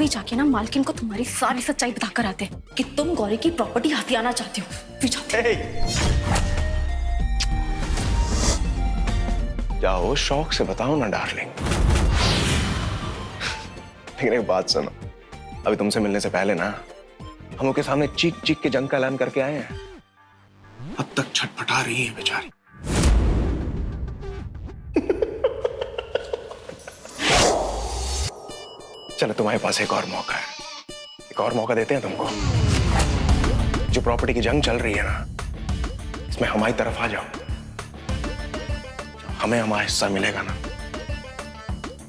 जाके ना मालकिन को तुम्हारी सारी सच्चाई बताकर आते हैं कि तुम गौरी की प्रॉपर्टी हथियाना चाहते हो। फिर जाते जाओ, शौक से बताओ ना डार्लिंग। लेकिन एक बात सुनो, अभी तुमसे मिलने से पहले ना हम उनके सामने चीख चीख के जंग का ऐलान करके आए हैं। अब तक छटपटा रही है बेचारी। चलो, तुम्हारे पास एक और मौका है, एक और मौका देते हैं तुमको। जो प्रॉपर्टी की जंग चल रही है ना, इसमें हमारी तरफ आ जाओ। हमें हमारा हिस्सा मिलेगा ना,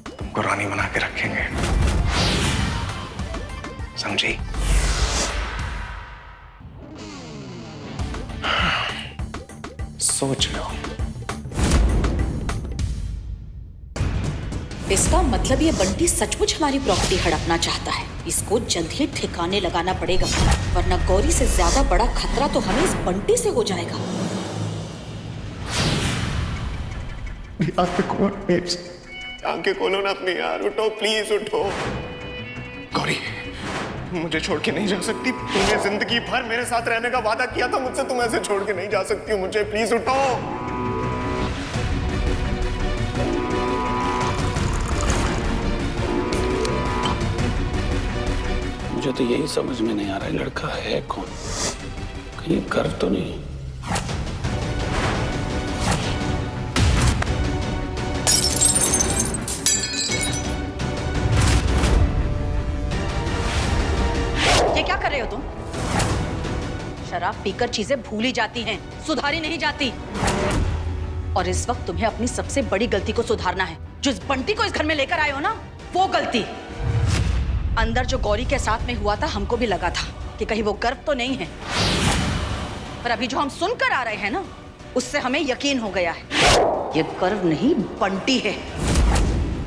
तुमको रानी बना के रखेंगे, समझी? सोच लो। इसका मतलब ये बंटी सचमुच हमारी प्रॉपर्टी हड़पना चाहता है। इसको जल्द ही ठिकाने लगाना पड़ेगा, वरना गौरी से ज्यादा बड़ा खतरा तो हमें इस बंटी से हो जाएगा। आंखें खोलो ना अपनी यार, उठो प्लीज उठो। गौरी, मुझे छोड़ के नहीं जा सकती। तूने जिंदगी भर मेरे साथ रहने का वादा किया था मुझसे, तुम ऐसे छोड़ के नहीं जा सकती हो मुझे, प्लीज उठो। मुझे तो यही समझ में नहीं आ रहा है, लड़का है कौन? कहीं गर्व तो नहीं? ये क्या कर रहे हो तुम? शराब पीकर चीजें भूली जाती हैं, सुधारी नहीं जाती। और इस वक्त तुम्हें अपनी सबसे बड़ी गलती को सुधारना है। जो इस बंटी को इस घर में लेकर आए हो ना, वो गलती। अंदर जो गौरी के साथ में हुआ था, हमको भी लगा था कि कहीं वो गर्व तो नहीं है, पर अभी जो हम सुनकर आ रहे हैं ना, उससे हमें यकीन हो गया है ये गर्व नहीं, बंटी है।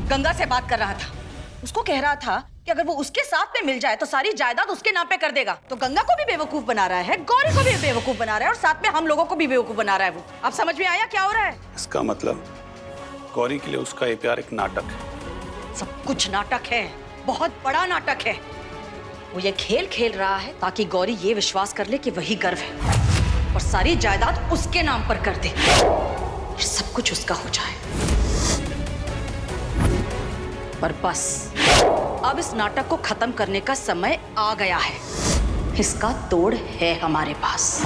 गंगा से बात कर रहा था, उसको कह रहा था कि अगर वो उसके साथ में मिल जाए तो सारी जायदाद उसके नाम पे कर देगा। तो गंगा को भी बेवकूफ बना रहा है, गौरी को भी बेवकूफ बना रहा है, और साथ में हम लोगों को भी बेवकूफ बना रहा है वो। अब समझ में आया क्या हो रहा है? इसका मतलब गौरी के लिए उसका ये प्यार एक नाटक है। सब कुछ नाटक है, बहुत बड़ा नाटक है। वो ये खेल खेल रहा है ताकि गौरी ये विश्वास कर ले कि वही गर्व है और सारी जायदाद उसके नाम पर कर दे, सब कुछ उसका हो जाए। पर बस अब इस नाटक को खत्म करने का समय आ गया है। इसका तोड़ है हमारे पास।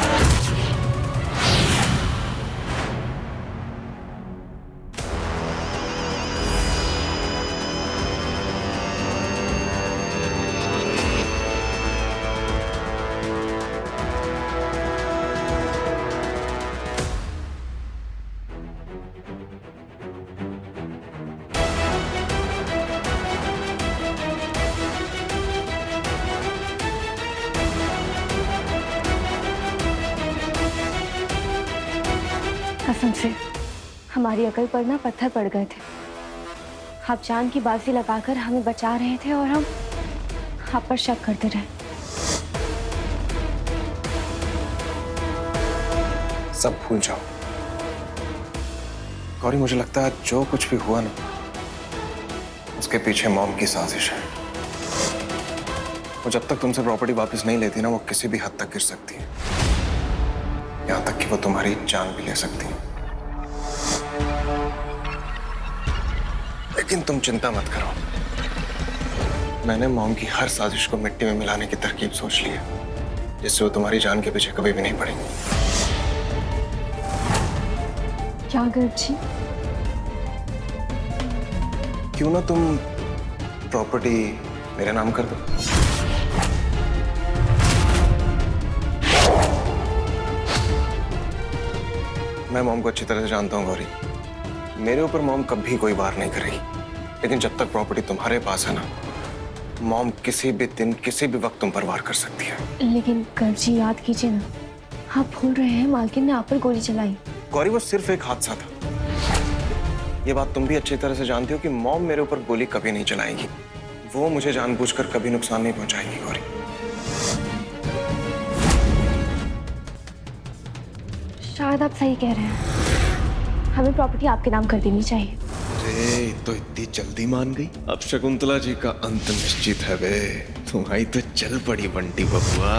कसम से हमारी अकल पर ना पत्थर पड़ गए थे। आप जान की बाजी लगाकर हमें बचा रहे थे और हम आप पर शक करते रहे। सब भूल जाओ गौरी। मुझे लगता है जो कुछ भी हुआ ना, उसके पीछे मॉम की साजिश है। वो जब तक तुमसे प्रॉपर्टी वापस नहीं लेती ना, वो किसी भी हद तक गिर सकती है, यहां तक कि वो तुम्हारी जान भी ले सकती है। लेकिन तुम चिंता मत करो, मैंने मॉम की हर साजिश को मिट्टी में मिलाने की तरकीब सोच ली है, जिससे वो तुम्हारी जान के पीछे कभी भी नहीं पड़ेगी। क्या गर्व जी? क्यों ना तुम प्रॉपर्टी मेरे नाम कर दो। मैं मॉम को अच्छी तरह से जानता हूँ गौरी, मेरे ऊपर मॉम कभी कोई वार नहीं करेगी। लेकिन जब तक प्रॉपर्टी तुम्हारे पास है ना, मॉम किसी भी दिन किसी भी वक्त तुम पर वार कर सकती है। लेकिन गर्व जी याद कीजिए ना, आप भूल रहे हैं मालकिन ने आप पर गोली चलाई। गौरी, वो सिर्फ एक हादसा था। ये बात तुम भी अच्छी तरह से जानती हो कि मॉम मेरे ऊपर गोली कभी नहीं चलाएगी। वो मुझे जानबूझकर कभी नुकसान नहीं पहुंचाएगी गौरी। शायद आप सही कह रहे हैं, हमें प्रॉपर्टी आपके नाम कर देनी चाहिए। मुझे अरे तो इतनी जल्दी मान गई। अब शकुंतला जी का अंत निश्चित है बे। तुम्हारी तो चल पड़ी बंटी बबुआ।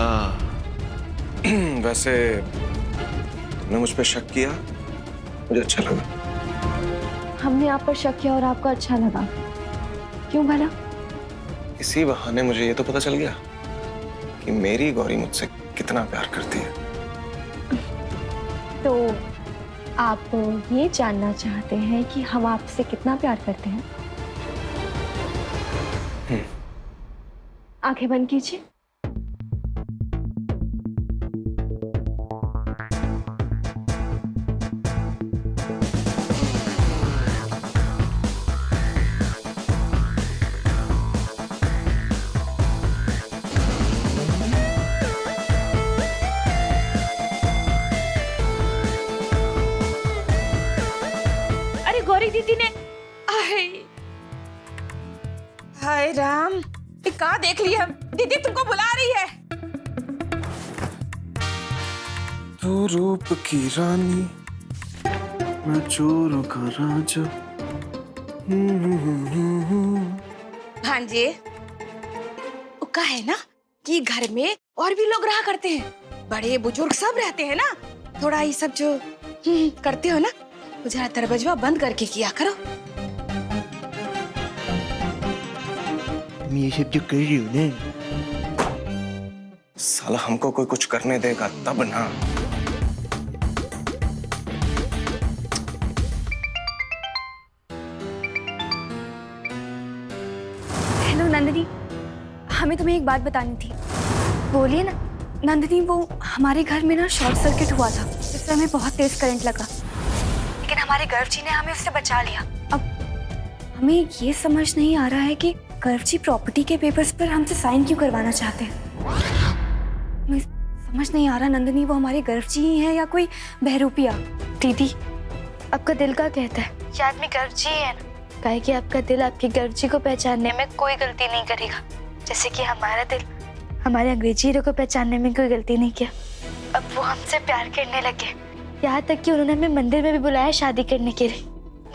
वैसे तुमने मुझ पे शक किया, मुझे अच्छा लगा। हमने आप पर शक किया और आपको अच्छा लगा, क्यों भला? इसी बहाने मुझे ये तो पता चल गया कि मेरी गौरी मुझसे कितना प्यार करती है। तो आप ये जानना चाहते हैं कि हम आपसे कितना प्यार करते हैं? आंखें बंद कीजिए। गौरी दीदी ने हाय राम, ये कहाँ देख लिया? दीदी तुमको बुला रही है। तू रूप की रानी, मैं चोरों का राजा। भांजे, उका है ना कि घर में और भी लोग रहा करते हैं, बड़े बुजुर्ग सब रहते हैं ना। थोड़ा ये सब जो करते हो ना, जरा दरवाजा बंद करके किया करो। ये सब जो कर रही हो ना, साला हमको कोई कुछ करने देगा तब ना। हेलो नंदिनी, हमें तुम्हें एक बात बतानी थी। बोलिए ना। नंदिनी, वो हमारे घर में ना शॉर्ट सर्किट हुआ था, जिससे हमें बहुत तेज करंट लगा, लेकिन हमारे गर्व जी ने हमें उससे बचा लिया। अब हमें ये समझ नहीं आ रहा है कि गर्व जी प्रॉपर्टी के पेपर्स पर हमसे साइन क्यों करवाना चाहते हैं। हमें समझ नहीं आ रहा नंदिनी, वो हमारे गर्व जी ही हैं या कोई बहरूपिया। दीदी, आपका दिल का कहता है ये आदमी गर्व जी है ना, काहे कि आपका दिल आपके गर्व जी को पहचानने में कोई गलती नहीं करेगा, जैसे कि हमारा दिल हमारे अंग्रेजी हीरो को पहचानने में कोई गलती नहीं किया। अब वो हमसे प्यार करने लगे, यहाँ तक कि उन्होंने हमें मंदिर में भी बुलाया शादी करने के लिए।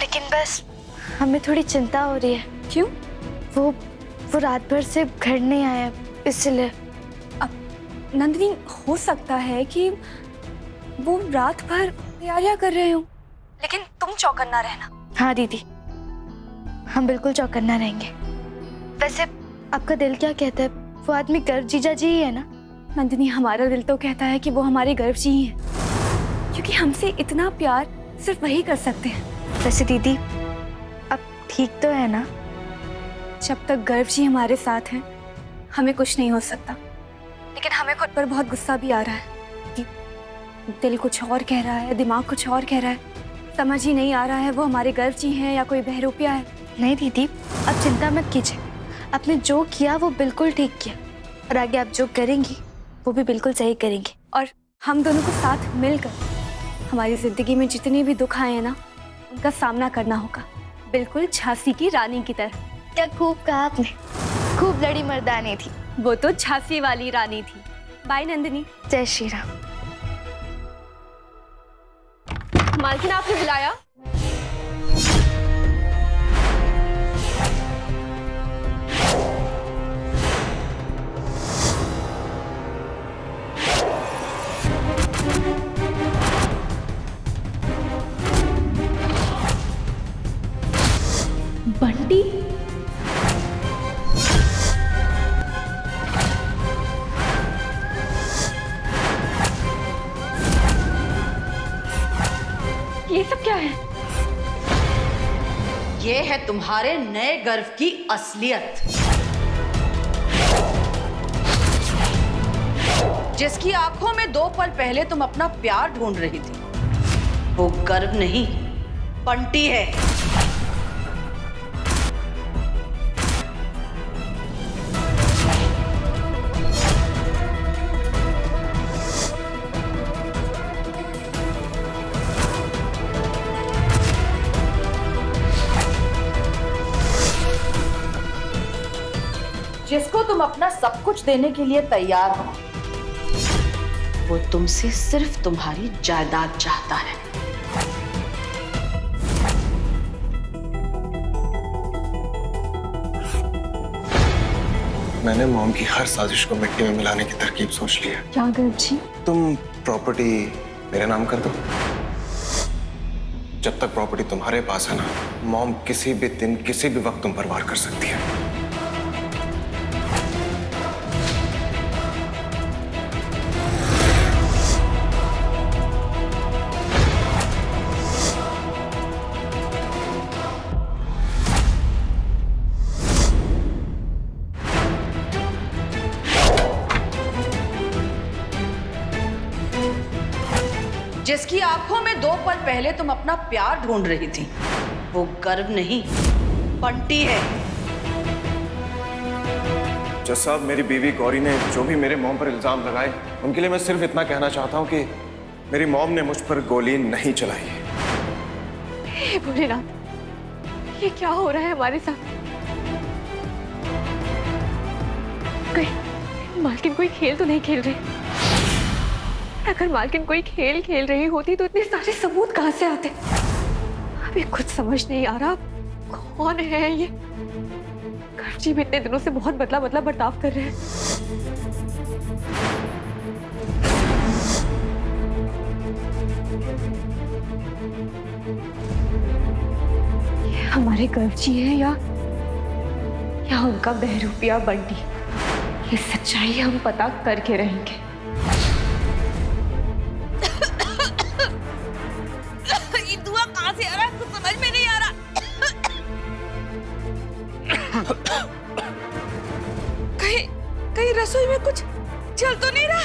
लेकिन बस हमें थोड़ी चिंता हो रही है। क्यों? वो रात भर से घर नहीं आया, इसलिए। अब नंदिनी, हो सकता है कि वो रात भर तैयारियां कर रहे हो, लेकिन तुम चौकन्ना रहना। हाँ दीदी, हम बिल्कुल चौकन्ना रहेंगे। वैसे आपका दिल क्या कहता है? वो आदमी गर्व जीजा जी ही है ना? नंदिनी, हमारा दिल तो कहता है कि वो हमारे गर्व जी ही हैं, क्योंकि हमसे इतना प्यार सिर्फ वही कर सकते हैं। वैसे दीदी, अब ठीक तो है ना? जब तक गर्व जी हमारे साथ हैं, हमें कुछ नहीं हो सकता। लेकिन हमें खुद पर बहुत गुस्सा भी आ रहा है। दिल कुछ और कह रहा है, दिमाग कुछ और कह रहा है, समझ ही नहीं आ रहा है वो हमारे गर्व जी हैं या कोई बहरूपिया है। नहीं दीदी, अब चिंता मत कीजिए। आपने जो किया वो बिल्कुल ठीक किया, और आगे आप जो करेंगी वो भी बिल्कुल सही करेंगी। और हम दोनों को साथ मिलकर हमारी जिंदगी में जितने भी दुख आए हैं ना, उनका सामना करना होगा, बिल्कुल झांसी की रानी की तरह। क्या खूब कहा आपने, खूब लड़ी मर्दानी थी वो, तो झांसी वाली रानी थी। बाय नंदिनी। जय श्री राम। मालकिन, आपने बुलाया? बंटी, ये सब क्या है? ये है तुम्हारे नए गर्व की असलियत, जिसकी आंखों में 2 पल पहले तुम अपना प्यार ढूंढ रही थी। वो गर्व नहीं, बंटी है। जिसको तुम अपना सब कुछ देने के लिए तैयार हो, वो तुमसे सिर्फ तुम्हारी जायदाद चाहता है। मैंने मॉम की हर साजिश को मिट्टी में मिलाने की तरकीब सोच ली है। क्या गर्व जी? तुम प्रॉपर्टी मेरे नाम कर दो। जब तक प्रॉपर्टी तुम्हारे पास है ना, मॉम किसी भी दिन किसी भी वक्त तुम पर वार कर सकती है। जिसकी आंखों में 2 पल पहले तुम अपना प्यार ढूंढ रही थी, वो गर्व नहीं बंटी है। जज साहब, मेरी बीवी गौरी ने जो भी मेरे मॉम पर इल्जाम लगाए, उनके लिए मैं सिर्फ इतना कहना चाहता हूँ कि मेरी मॉम ने मुझ पर गोली नहीं चलाई। हे भोलेनाथ, ये क्या हो रहा है हमारे साथ? कहीं मालकिन कोई खेल तो नहीं खेल रही? अगर मालकिन कोई खेल खेल रही होती तो इतने सारे सबूत कहाँ से आते? अभी कुछ समझ नहीं आ रहा कौन है ये। गर्जी भी इतने दिनों से बहुत बदला बर्ताव कर रहे हैं। ये हमारे गर्जी है या उनका बहरूपिया बंटी? ये सच्चाई हम पता करके रहेंगे। से आ रहा कुछ समझ में नहीं आ रहा। कहीं रसोई में कुछ चल तो नहीं रहा?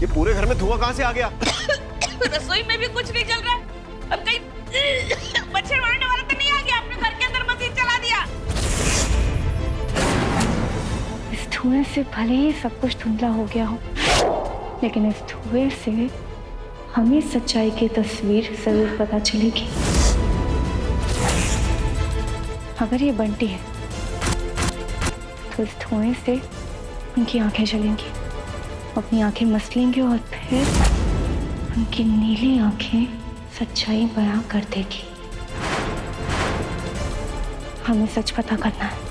ये पूरे घर में धुआं कहाँ से आ गया? रसोई में भी कुछ नहीं चल रहा। अब कहीं मच्छर मारने वाला तो नहीं आ गया? अपने घर के अंदर मशीन चला दिया। इस धुएं से भले ही सब कुछ धुंधला हो गया हो, लेकिन इस धुएं से हमें सच्चाई की तस्वीर जरूर पता चलेगी। अगर ये बंटी है तो इस धुएं से उनकी आंखें जलेंगी, अपनी आंखें मसलेंगे और फिर उनकी नीली आंखें सच्चाई बयां कर देगी। हमें सच पता करना है।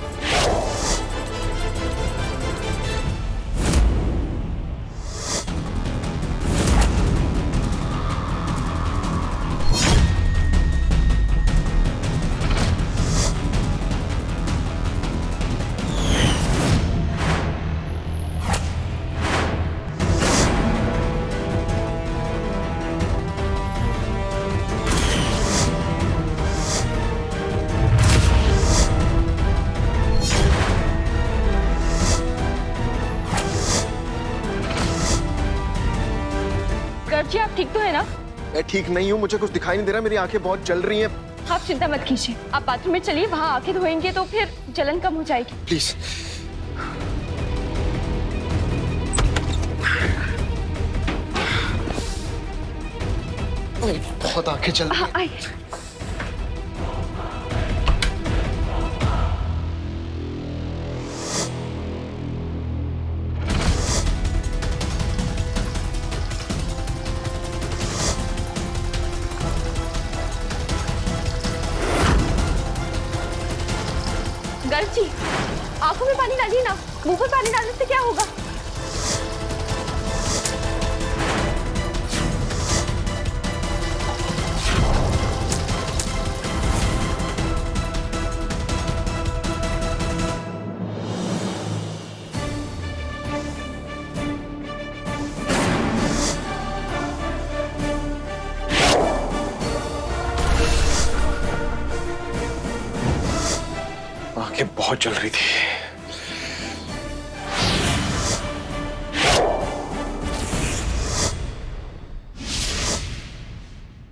जी आप ठीक तो है ना? मैं ठीक नहीं हूँ, मुझे कुछ दिखाई नहीं दे रहा, मेरी आंखें बहुत जल रही हैं। आप चिंता मत कीजिए, आप बाथरूम में चलिए, वहाँ आंखें धोएंगे तो फिर जलन कम हो जाएगी। प्लीज। बहुत आंखें जल रही हैं। आइए। गर्व जी, आंखों में पानी डालिए ना, मुंह पर पानी डालने से क्या होगा? आंखें बहुत जल रही थी।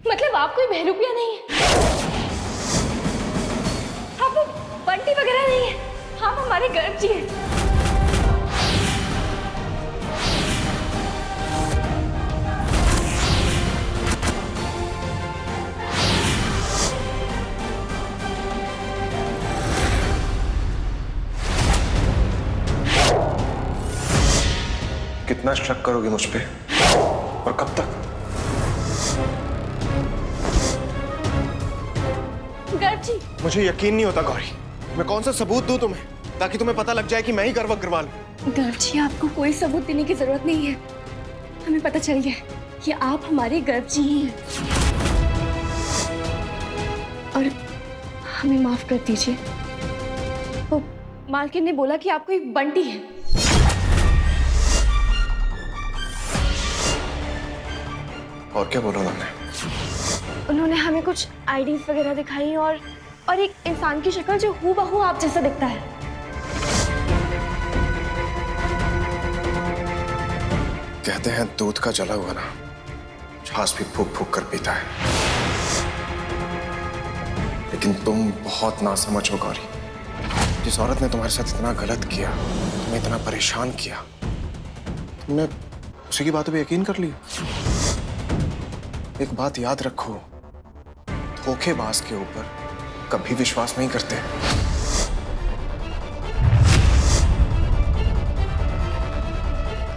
मतलब आप कोई बहरूपिया नहीं है, आप वो बंटी वगैरह नहीं है, आप हमारे गर्व जी हैं। इतना शक करोगे मुझ पे? और कब तक? गर्व जी, मुझे यकीन नहीं होता गौरी। मैं कौन सा सबूत दूं तुम्हें ताकि तुम्हें पता लग जाए कि मैं ही गर्व अग्रवाल हूं? गर्व जी, आपको कोई सबूत देने की जरूरत नहीं है। हमें पता चल गया है कि आप हमारे गर्व जी ही हैं। और हमें माफ कर दीजिए। वो मालकिन ने बोला कि आपको एक बंटी है। और क्या बोला उन्होंने? उन्होंने हमें कुछ आईडीज वगैरह दिखाई और एक इंसान की शक्ल जो हूबहू आप जैसा दिखता है। कहते हैं दूध का जला हुआ ना छाछ भी फूक फूक कर पीता है। लेकिन तुम बहुत नासमझ हो गौरी। जिस औरत ने तुम्हारे साथ इतना गलत किया, तुम्हें इतना परेशान किया, तुमने उसी की बातों पे यकीन कर लिया। एक बात याद रखो, धोखेबाज के ऊपर कभी विश्वास नहीं करते।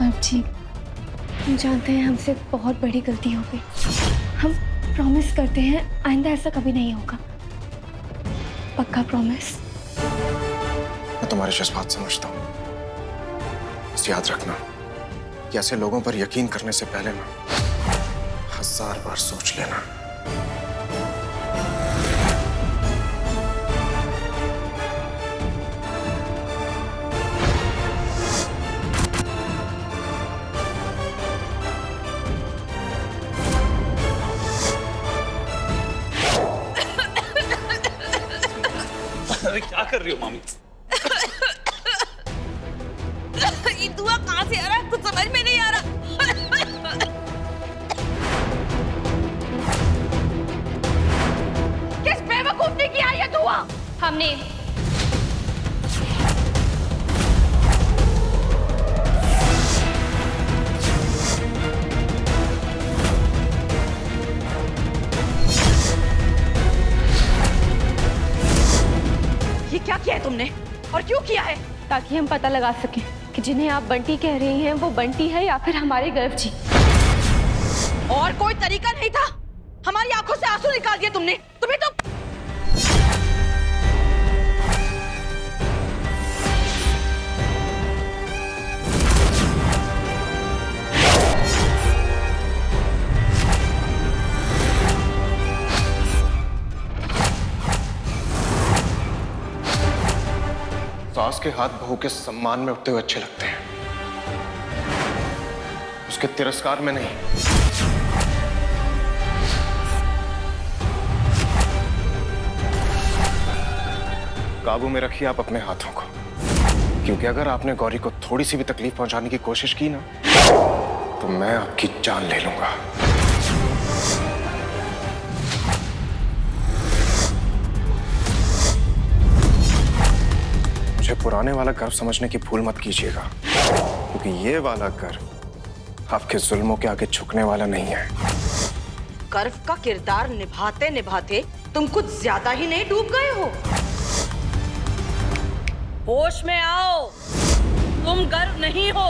अब ठीक, हम जानते हैं हमसे बहुत बड़ी गलती हो गई। हम प्रॉमिस करते हैं आइंदा ऐसा कभी नहीं होगा। पक्का प्रॉमिस। मैं तुम्हारे जज्बात समझता हूँ। बस याद रखना कि ऐसे लोगों पर यकीन करने से पहले ना 1000 बार सोच लेना। अरे क्या कर रही हो मामी? ये धुआं कहाँ से आ रहा है? कुछ समझ में नहीं आ रहा। किस बेवकूफ ने किया ये धुआं? हमने। ये क्या किया है तुमने और क्यों किया है? ताकि हम पता लगा सकें कि जिन्हें आप बंटी कह रही हैं वो बंटी है या फिर हमारे गर्व जी। और कोई तरीका नहीं था? हमारी आंखों से आंसू निकाल दिए तुमने। तुम्हें तो सास के हाथ बहू के सम्मान में उठते हुए अच्छे लगते हैं, उसके तिरस्कार में नहीं। काबू में रखिए आप अपने हाथों को, क्योंकि अगर आपने गौरी को थोड़ी सी भी तकलीफ पहुंचाने की कोशिश की ना, तो मैं आपकी जान ले लूंगा। मुझे पुराने वाला गर्व समझने की भूल मत कीजिएगा, क्योंकि ये वाला गर्व आपके जुल्मों के आगे झुकने वाला नहीं है। गर्व का किरदार निभाते निभाते तुम कुछ ज्यादा ही नहीं डूब गए हो? होश में आओ, तुम गर्व नहीं हो,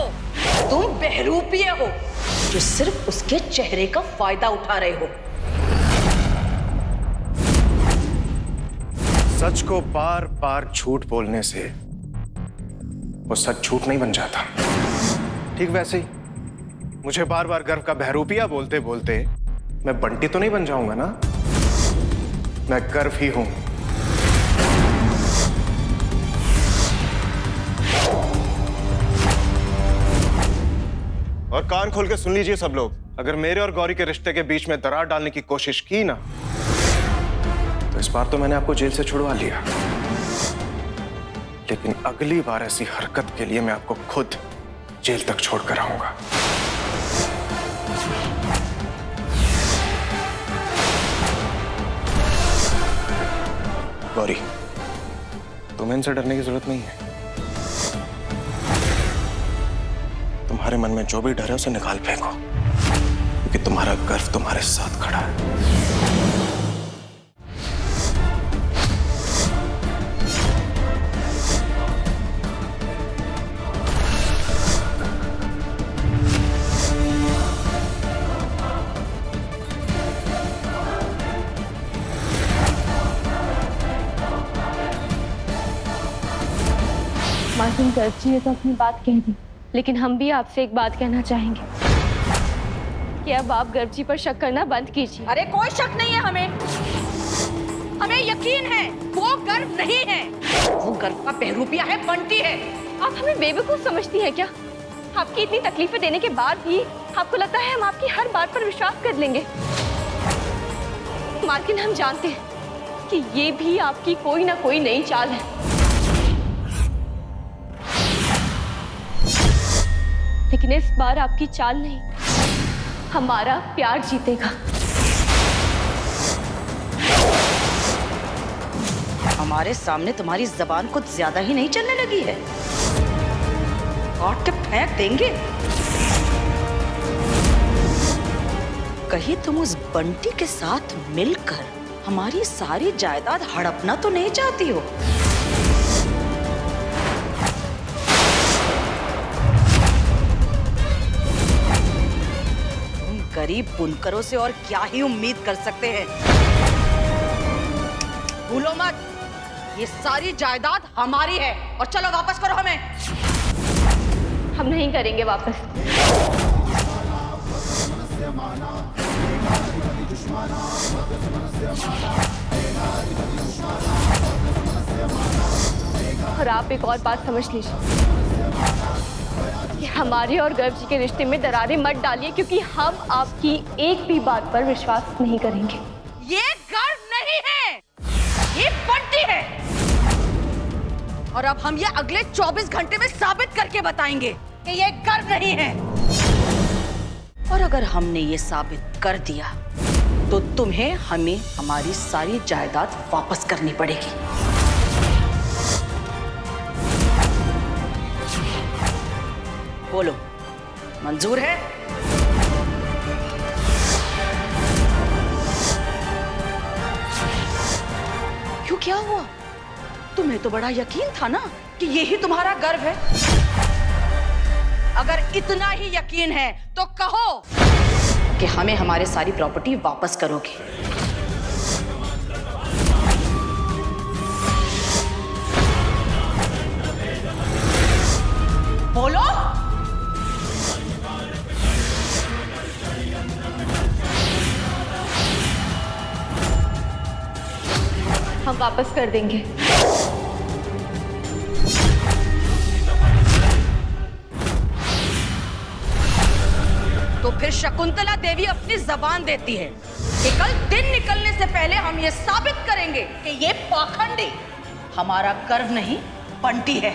तुम बहरूपिये हो जो सिर्फ उसके चेहरे का फायदा उठा रहे हो। सच को बार बार झूठ बोलने से वो सच झूठ नहीं बन जाता। ठीक वैसे ही मुझे बार बार गर्व का बहरूपिया बोलते बोलते मैं बंटी तो नहीं बन जाऊंगा ना। मैं गर्व ही हूं। और कान खोल के सुन लीजिए सब लोग, अगर मेरे और गौरी के रिश्ते के बीच में दरार डालने की कोशिश की ना, तो इस बार तो मैंने आपको जेल से छुड़वा लिया, लेकिन अगली बार ऐसी हरकत के लिए मैं आपको खुद जेल तक छोड़कर आऊंगा। गौरी, तुम्हें इनसे डरने की जरूरत नहीं है। तुम्हारे मन में जो भी डर है उसे निकाल फेंको, क्योंकि तुम्हारा गर्व तुम्हारे साथ खड़ा है। मालकिन गर्भ जी ने तो अपनी बात कह दी, लेकिन हम भी आपसे एक बात कहना चाहेंगे कि अब आप गर्भ जी पर शक करना बंद कीजिए। अरे कोई शक नहीं है हमें, हमें यकीन है वो गर्भ नहीं है, वो गर्भ का बहरूपिया है, बंटी है। आप हमें बेवकूफ समझती हैं क्या? आपकी इतनी तकलीफें देने के बाद भी आपको लगता है हम आपकी हर बात पर विश्वास कर लेंगे? मालकिन हम जानते हैं कि ये भी आपकी कोई ना कोई नई चाल है, लेकिन इस बार आपकी चाल नहीं, हमारा प्यार जीतेगा। हमारे सामने तुम्हारी जबान कुछ ज्यादा ही नहीं चलने लगी है? काट के फेंक देंगे। कहीं तुम उस बंटी के साथ मिलकर हमारी सारी जायदाद हड़पना तो नहीं चाहती हो? तुम गरीब बुनकरों से और क्या ही उम्मीद कर सकते हैं? भूलो मत, ये सारी जायदाद हमारी है। और चलो वापस करो हमें। हम नहीं करेंगे वापस। और आप एक और बात समझ लीजिए कि हमारे और गर्भ जी के रिश्ते में दरारें मत डालिए, क्योंकि हम आपकी एक भी बात पर विश्वास नहीं करेंगे। ये गर्भ नहीं है, ये बंटी है। और अब हम ये अगले 24 घंटे में साबित करके बताएंगे कि ये गर्भ नहीं है। और अगर हमने ये साबित कर दिया तो तुम्हें हमें हमारी सारी जायदाद वापस करनी पड़ेगी। बोलो, मंजूर है? क्यों, क्या हुआ? तुम्हें तो बड़ा यकीन था ना कि यही तुम्हारा गर्भ है। अगर इतना ही यकीन है तो कहो कि हमें हमारे सारी प्रॉपर्टी वापस करोगे। बोलो। हम वापस कर देंगे। तो फिर शकुंतला देवी अपनी जबान देती है कि कल दिन निकलने से पहले हम ये साबित करेंगे कि ये पाखंडी हमारा गर्भ नहीं, बंटी है।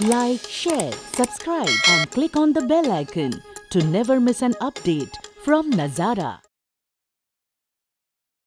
Like, share, subscribe and click on the bell icon to never miss an update from Nazara.